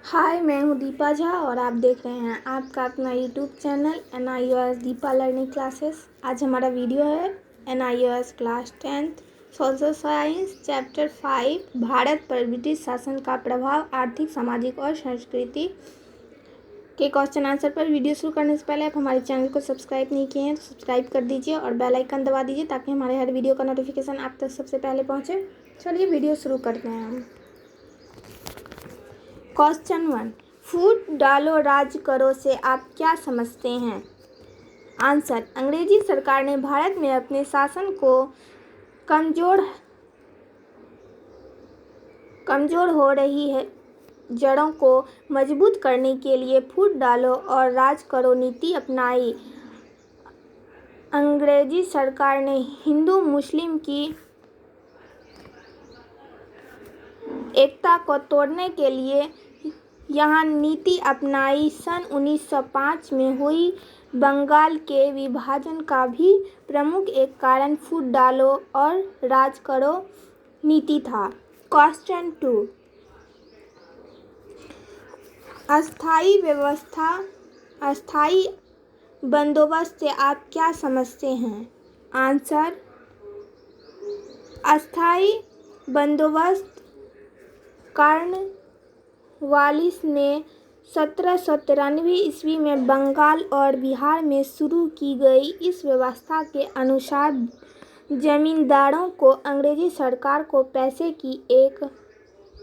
हाय, मैं हूँ दीपा झा और आप देख रहे हैं आपका अपना YouTube channel NIOS Deepa learning classes. आज हमारा वीडियो है NIOS class 10th social science chapter 5 Bharat पर ब्रिटिश शासन का प्रभाव आर्थिक, सामाजिक और संस्कृति के क्वेश्चन आंसर पर। वीडियो शुरू करने से पहले आप हमारे चैनल को सब्सक्राइब नहीं किए हैं तो सब्सक्राइब कर दीजिए और बेल आइकन दबा दीजिए ताकि हमारे हर वीडियो का नोटिफिकेशन आप तक सबसे पहले पहुँचे। चलिए वीडियो शुरू करते हैं हम। क्वेश्चन 1, फूट डालो राज करो से आप क्या समझते हैं? आंसर, अंग्रेजी सरकार ने भारत में अपने शासन को कमजोर हो रही है जड़ों को मजबूत करने के लिए फूट डालो और राज करो नीति अपनाई। अंग्रेजी सरकार ने हिंदू मुस्लिम की एकता को तोड़ने के लिए यह नीति अपनाई। सन 1905 में हुई बंगाल के विभाजन का भी प्रमुख एक कारण फूट डालो और राज करो नीति था। क्वेश्चन 2, अस्थायी बंदोबस्त से आप क्या समझते हैं? आंसर, अस्थायी बंदोबस्त कॉर्नवालिस ने 1793 ईस्वी में बंगाल और बिहार में शुरू की गई। इस व्यवस्था के अनुसार जमींदारों को अंग्रेजी सरकार को पैसे की एक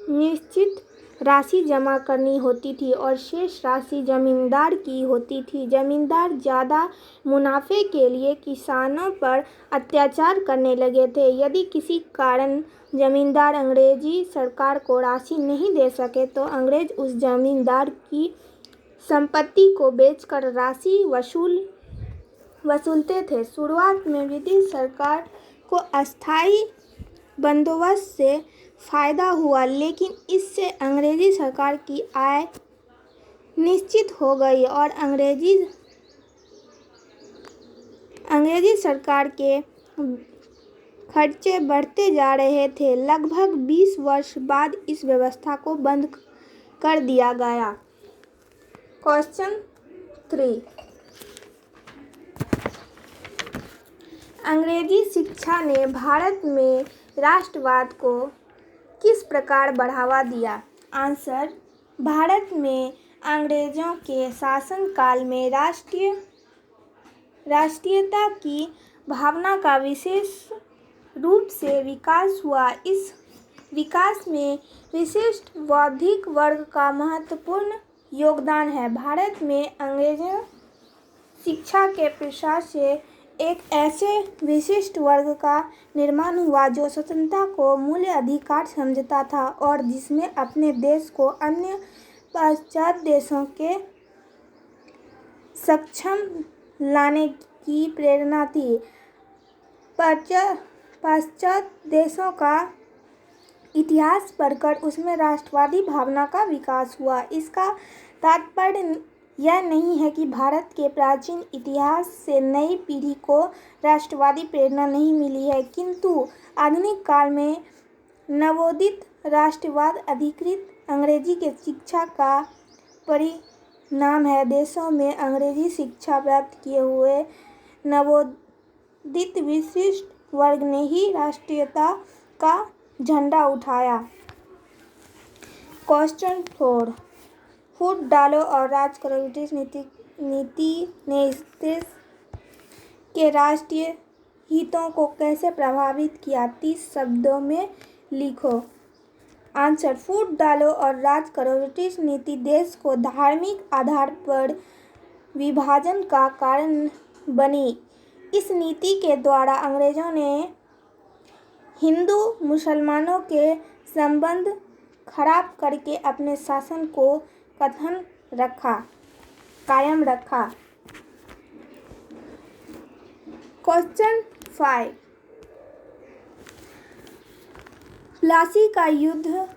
निश्चित राशि जमा करनी होती थी और शेष राशि जमींदार की होती थी। जमींदार ज़्यादा मुनाफे के लिए किसानों पर अत्याचार करने लगे थे। यदि किसी कारण जमींदार अंग्रेजी सरकार को राशि नहीं दे सके तो अंग्रेज उस जमींदार की संपत्ति को बेचकर राशि वसूलते थे। शुरुआत में ब्रिटिश सरकार को अस्थायी बंदोबस्त से फायदा हुआ, लेकिन इससे अंग्रेजी सरकार की आय निश्चित हो गई और अंग्रेजी सरकार के खर्चे बढ़ते जा रहे थे। लगभग 20 वर्ष बाद इस व्यवस्था को बंद कर दिया गया। क्वेश्चन 3, अंग्रेजी शिक्षा ने भारत में राष्ट्रवाद को किस प्रकार बढ़ावा दिया? आंसर, भारत में अंग्रेजों के शासनकाल में राष्ट्रीयता की भावना का विशेष रूप से विकास हुआ। इस विकास में विशिष्ट बौद्धिक वर्ग का महत्वपूर्ण योगदान है। भारत में अंग्रेजी शिक्षा के प्रसार से एक ऐसे विशिष्ट वर्ग का निर्माण हुआ जो स्वतंत्रता को मूल अधिकार समझता था और जिसमें अपने देश को अन्य पाश्चात्य देशों के सक्षम लाने की प्रेरणा थी। पाश्चात्य देशों का इतिहास पढ़कर उसमें राष्ट्रवादी भावना का विकास हुआ। इसका तात्पर्य यह नहीं है कि भारत के प्राचीन इतिहास से नई पीढ़ी को राष्ट्रवादी प्रेरणा नहीं मिली है, किंतु आधुनिक काल में नवोदित राष्ट्रवाद अधिकृत अंग्रेजी के शिक्षा का परिणाम है। देशों में अंग्रेजी शिक्षा प्राप्त किए हुए नवोदित विशिष्ट वर्ग ने ही राष्ट्रीयता का झंडा उठाया। क्वेश्चन 4, फूट डालो और राज करो ब्रिटिश नीति ने इस देश के राष्ट्रीय हितों को कैसे प्रभावित किया? 30 शब्दों में लिखो। आंसर, फूट डालो और राज करो ब्रिटिश नीति देश को धार्मिक आधार पर विभाजन का कारण बनी। इस नीति के द्वारा अंग्रेजों ने हिंदू मुसलमानों के संबंध खराब करके अपने शासन को कायम रखा। क्वेश्चन 5, प्लासी का युद्ध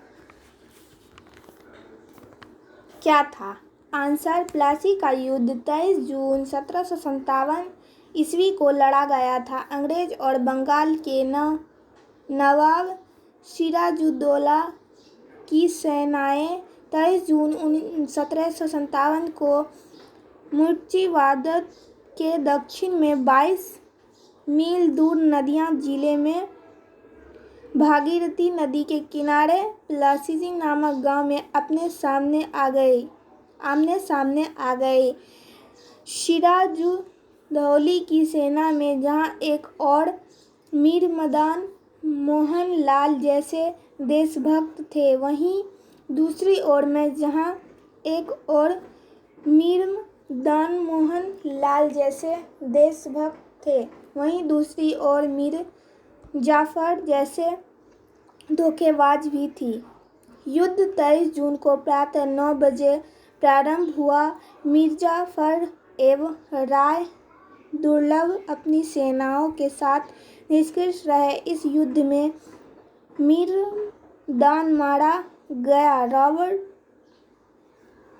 क्या था? आंसर, प्लासी का युद्ध 23 जून 1757 ईस्वी को लड़ा गया था। अंग्रेज और बंगाल के नवाब सिराजुद्दौला की सेनाएं 23 जून 1757 को मुर्शिदाबाद के दक्षिण में 22 मील दूर नदिया जिले में भागीरथी नदी के किनारे प्लासी नामक गांव में आमने सामने आ गए सिराजुद्दौला की सेना में, जहां एक और मीर मदन मोहन लाल जैसे देशभक्त थे, वहीं दूसरी ओर में जहां एक और मीर मदन मोहन लाल जैसे देशभक्त थे, वहीं दूसरी ओर मीर जाफर जैसे धोखेबाज भी थी। युद्ध 23 जून को प्रातः 9 बजे प्रारंभ हुआ। मीरजाफर एवं राय दुर्लभ अपनी सेनाओं के साथ निष्क्रिय रहे। इस युद्ध में मीरमदन मारा गया। रॉबर्ट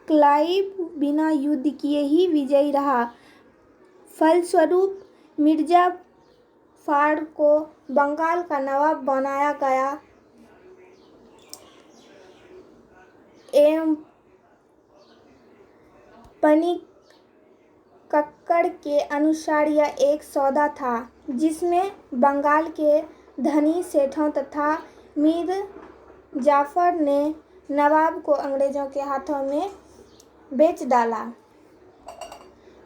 क्लाइव बिना युद्ध किए ही विजयी रहा। फलस्वरूप मीरजाफर को बंगाल का नवाब बनाया गया एवं पनिक्कड़ के अनुसार यह एक सौदा था जिसमें बंगाल के धनी सेठों तथा मीरजाफर ने नवाब को अंग्रेजों के हाथों में बेच डाला।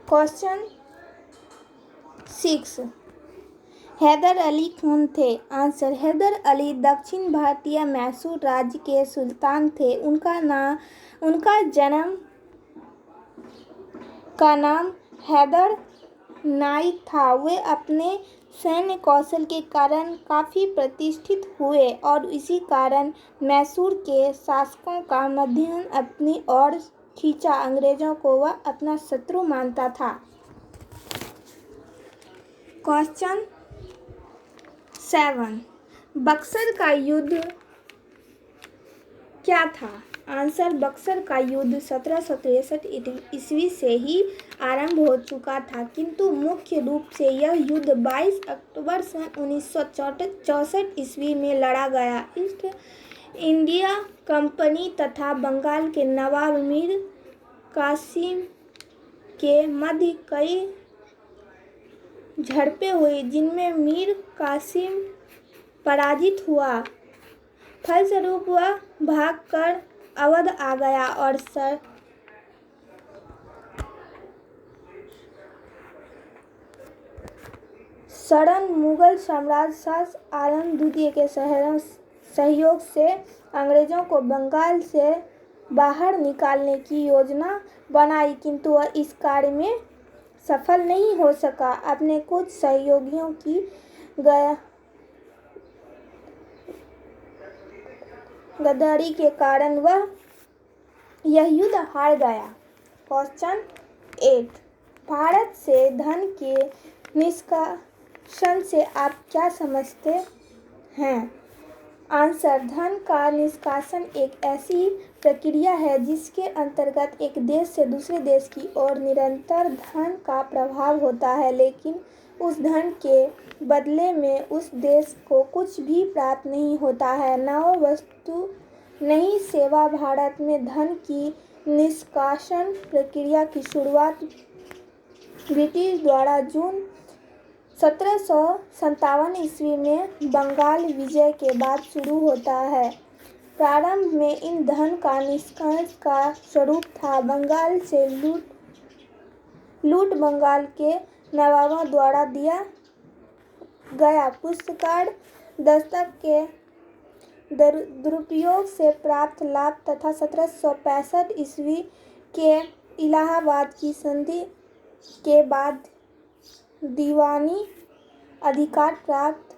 क्वेश्चन 6, हैदर अली कौन थे? आंसर, हैदर अली दक्षिण भारतीय मैसूर राज्य के सुल्तान थे। उनका जन्म का नाम हैदर नाइक था। वे अपने सैन्य कौशल के कारण काफ़ी प्रतिष्ठित हुए और इसी कारण मैसूर के शासकों का ध्यान अपनी ओर खींचा। अंग्रेजों को वह अपना शत्रु मानता था। क्वेश्चन 7, बक्सर का युद्ध क्या था? आंसर, बक्सर का युद्ध 1763 ईस्वी से ही आरंभ हो चुका था, किंतु मुख्य रूप से यह युद्ध 22 अक्टूबर सन 1964 ईस्वी में लड़ा गया। ईस्ट इंडिया कंपनी तथा बंगाल के नवाब मीर कासिम के मध्य कई झड़पें हुई, जिनमें मीर कासिम पराजित हुआ। फलस्वरूप वह भागकर अवध आ गया और सड़न मुगल सम्राट शाह आलम द्वितीय के सहयोग से अंग्रेजों को बंगाल से बाहर निकालने की योजना बनाई, किंतु वह इस कार्य में सफल नहीं हो सका। अपने कुछ सहयोगियों की गद्दारी के कारण वह यह युद्ध हार गया। क्वेश्चन 8, भारत से धन के निष्कासन से आप क्या समझते हैं? आंसर, धन का निष्कासन एक ऐसी प्रक्रिया है जिसके अंतर्गत एक देश से दूसरे देश की ओर निरंतर धन का प्रवाह होता है, लेकिन उस धन के बदले में उस देश को कुछ भी प्राप्त नहीं होता है, न वो वस्तु न ही सेवा। भारत में धन की निष्कासन प्रक्रिया की शुरुआत ब्रिटिश द्वारा जून 1757 ईस्वी में बंगाल विजय के बाद शुरू होता है। प्रारंभ में इन धन का निष्कासन का स्वरूप था बंगाल से लूट बंगाल के नवाबों द्वारा दिया गया पुरस्कार, दस्तक के दुरुपयोग से प्राप्त लाभ तथा 1765 ईस्वी के इलाहाबाद की संधि के बाद दीवानी अधिकार प्राप्त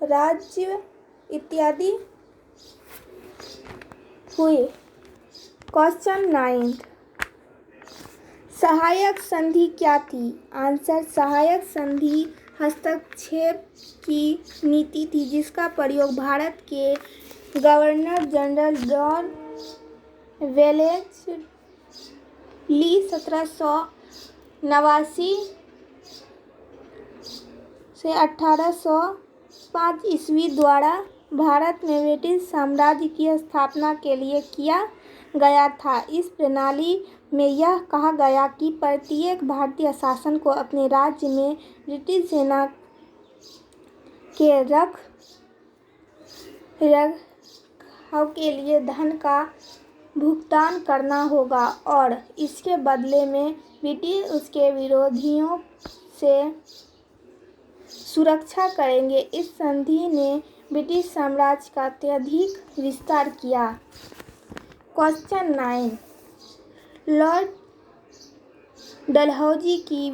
राज्य इत्यादि हुए। क्वेश्चन 9, सहायक संधि क्या थी? आंसर, सहायक संधि हस्तक्षेप की नीति थी जिसका प्रयोग भारत के गवर्नर जनरल जॉन वेलेस्ली 1789 से 1805 ईस्वी द्वारा भारत में ब्रिटिश साम्राज्य की स्थापना के लिए किया गया था। इस प्रणाली में यह कहा गया कि प्रत्येक भारतीय शासक को अपने राज्य में ब्रिटिश सेना के रखरखाव के लिए धन का भुगतान करना होगा और इसके बदले में ब्रिटिश उसके विरोधियों से सुरक्षा करेंगे। इस संधि ने ब्रिटिश साम्राज्य का अत्यधिक विस्तार किया। क्वेश्चन 9, लॉर्ड डलहौजी की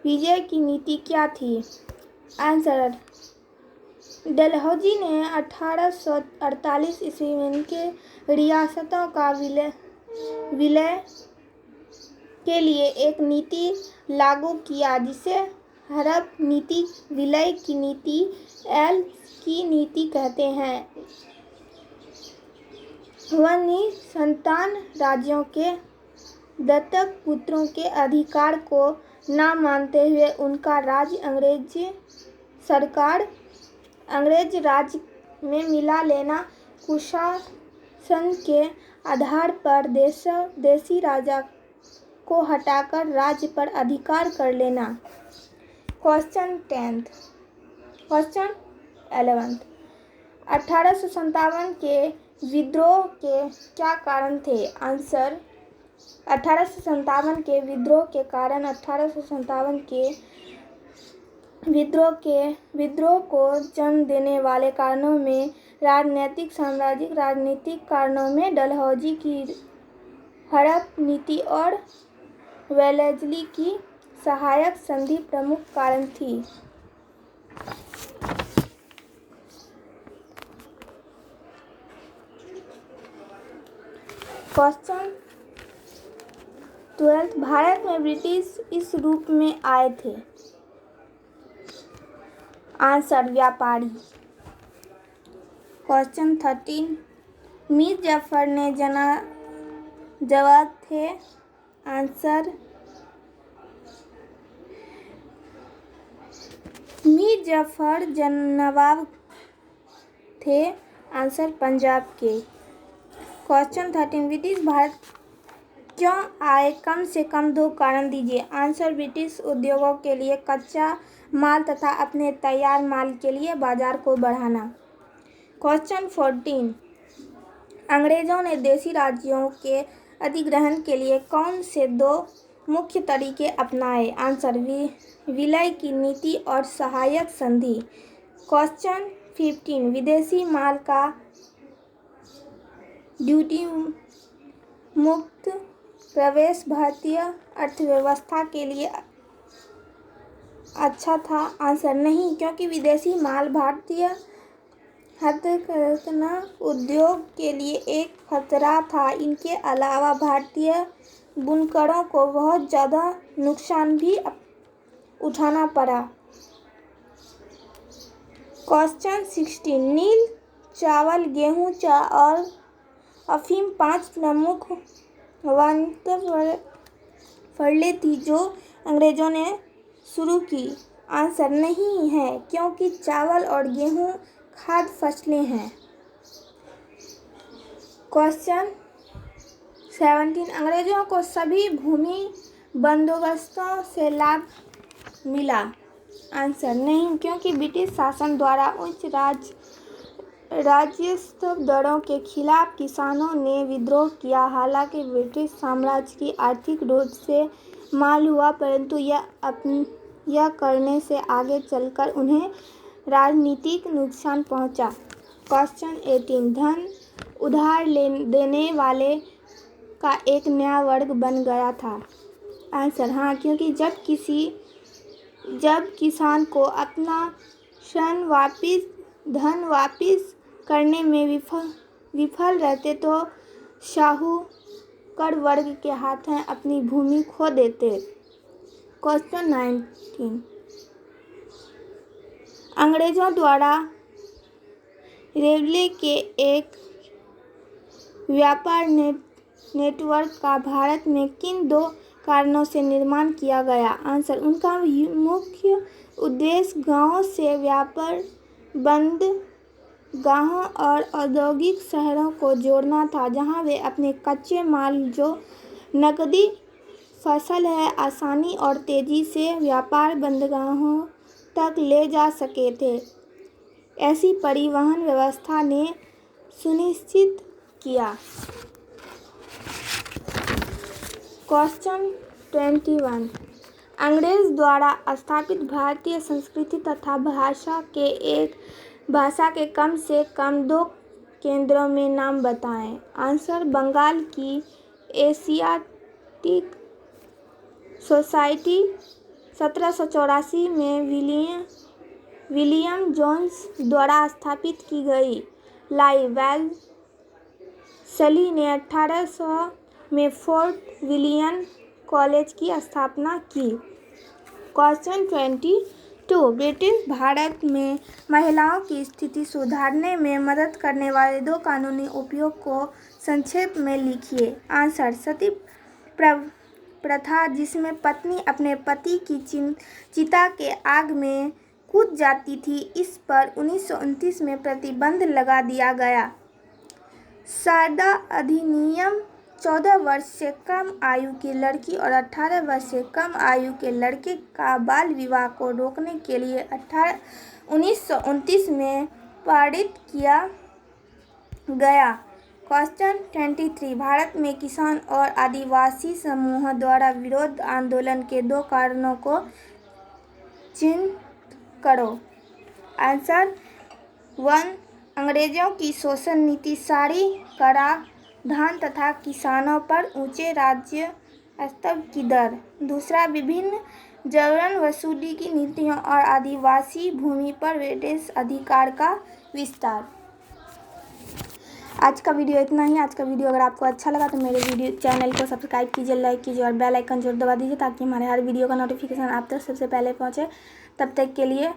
विजय की नीति क्या थी? आंसर, डलहौजी ने 1848 ईस्वी में उनके रियासतों का विलय के लिए एक नीति लागू किया जिसे हड़प नीति, विलय की नीति, एल की नीति कहते हैं। वह निसंतान राज्यों के दत्तक पुत्रों के अधिकार को न मानते हुए उनका राज्य अंग्रेज राज में मिला लेना, कुशासन के आधार पर देसी राजा को हटाकर राज्य पर अधिकार कर लेना। क्वेश्चन 11, 1857 के विद्रोह के क्या कारण थे? आंसर, 1857 के विद्रोह के कारण 1857 के विद्रोह को जन्म देने वाले कारणों में राजनैतिक, सामाजिक, राजनीतिक कारणों में डलहौजी की हड़प नीति और वेलेस्ली की सहायक संधि प्रमुख कारण थी। क्वेश्चन 12, भारत में ब्रिटिश इस रूप में आए थे? आंसर, व्यापारी। क्वेश्चन 13, मीर जाफर ने जवाब थे? आंसर, मीर जाफर नवाब थे। आंसर, पंजाब के। क्वेश्चन 13, ब्रिटिश भारत क्यों आए? कम से कम 2 कारण दीजिए। आंसर, ब्रिटिश उद्योगों के लिए कच्चा माल तथा अपने तैयार माल के लिए बाजार को बढ़ाना। क्वेश्चन 14, अंग्रेजों ने देशी राज्यों के अधिग्रहण के लिए कौन से 2 मुख्य तरीके अपनाए? आंसर, विलय की नीति और सहायक संधि। क्वेश्चन 15, विदेशी माल का ड्यूटी मुक्त प्रवेश भारतीय अर्थव्यवस्था के लिए अच्छा था? आंसर, नहीं, क्योंकि विदेशी माल भारतीय हथकरघा उद्योग के लिए एक खतरा था। इनके अलावा भारतीय बुनकरों को बहुत ज़्यादा नुकसान भी उठाना पड़ा। क्वेश्चन 16, नील, चावल, गेहूं, चाय और अफीम 5 प्रमुख वाणिज्यिक फसलें थी जो अंग्रेजों ने शुरू की। आंसर, नहीं है, क्योंकि चावल और गेहूं खाद्य फसलें हैं। क्वेश्चन 17, अंग्रेजों को सभी भूमि बंदोबस्तों से लाभ मिला? आंसर, नहीं, क्योंकि ब्रिटिश शासन द्वारा उच्च राजस्व दरों के खिलाफ किसानों ने विद्रोह किया। हालांकि ब्रिटिश साम्राज्य की आर्थिक रूप से माल हुआ, परंतु यह करने से आगे चलकर उन्हें राजनीतिक नुकसान पहुंचा। क्वेश्चन 18, धन उधार देने वाले का एक नया वर्ग बन गया था? आंसर, हाँ, क्योंकि जब किसान को अपना धन वापिस करने में विफल रहते तो साहूकार वर्ग के हाथों अपनी भूमि खो देते। क्वेश्चन 19, अंग्रेजों द्वारा रेलवे के एक व्यापार नेटवर्क का भारत में किन 2 कारणों से निर्माण किया गया? आंसर, उनका मुख्य उद्देश्य गांवों से व्यापार बंद गांवों और औद्योगिक शहरों को जोड़ना था, जहां वे अपने कच्चे माल जो नकदी फसल है आसानी और तेजी से व्यापार बंदरगाहों तक ले जा सके थे। ऐसी परिवहन व्यवस्था ने सुनिश्चित किया। क्वेश्चन 21 अंग्रेज द्वारा स्थापित भारतीय संस्कृति तथा भाषा के कम से कम 2 केंद्रों में नाम बताएं। आंसर बंगाल की एशियाटिक सोसाइटी 1784 में विलियम जोन्स द्वारा स्थापित की गई। लाई वेल्लेस्ली ने 1800 में फोर्ट विलियम कॉलेज की स्थापना की। क्वेश्चन 22 ब्रिटिश भारत में महिलाओं की स्थिति सुधारने में मदद करने वाले 2 कानूनी उपायों को संक्षेप में लिखिए। आंसर सती प्रथा, जिसमें पत्नी अपने पति की चिता के आग में कूद जाती थी, इस पर 1929 में प्रतिबंध लगा दिया गया। सादा अधिनियम 14 वर्ष से कम आयु की लड़की और 18 वर्ष से कम आयु के लड़के का बाल विवाह को रोकने के लिए 1929 में पारित किया गया। क्वेश्चन 23 भारत में किसान और आदिवासी समूहों द्वारा विरोध आंदोलन के 2 कारणों को चिह्नित करो। आंसर 1 अंग्रेजों की शोषण नीति, सारी कराधान तथा किसानों पर ऊंचे राज्य स्तर की दर। 2 विभिन्न जबरन वसूली की नीतियों और आदिवासी भूमि पर ब्रिटिश अधिकार का विस्तार। आज का वीडियो इतना ही। आज का वीडियो अगर आपको अच्छा लगा तो मेरे चैनल को सब्सक्राइब कीजिए, लाइक कीजिए और बेल आइकन जरूर दबा दीजिए, ताकि हमारे हर वीडियो का नोटिफिकेशन आप तक सबसे पहले पहुंचे। तब तक के लिए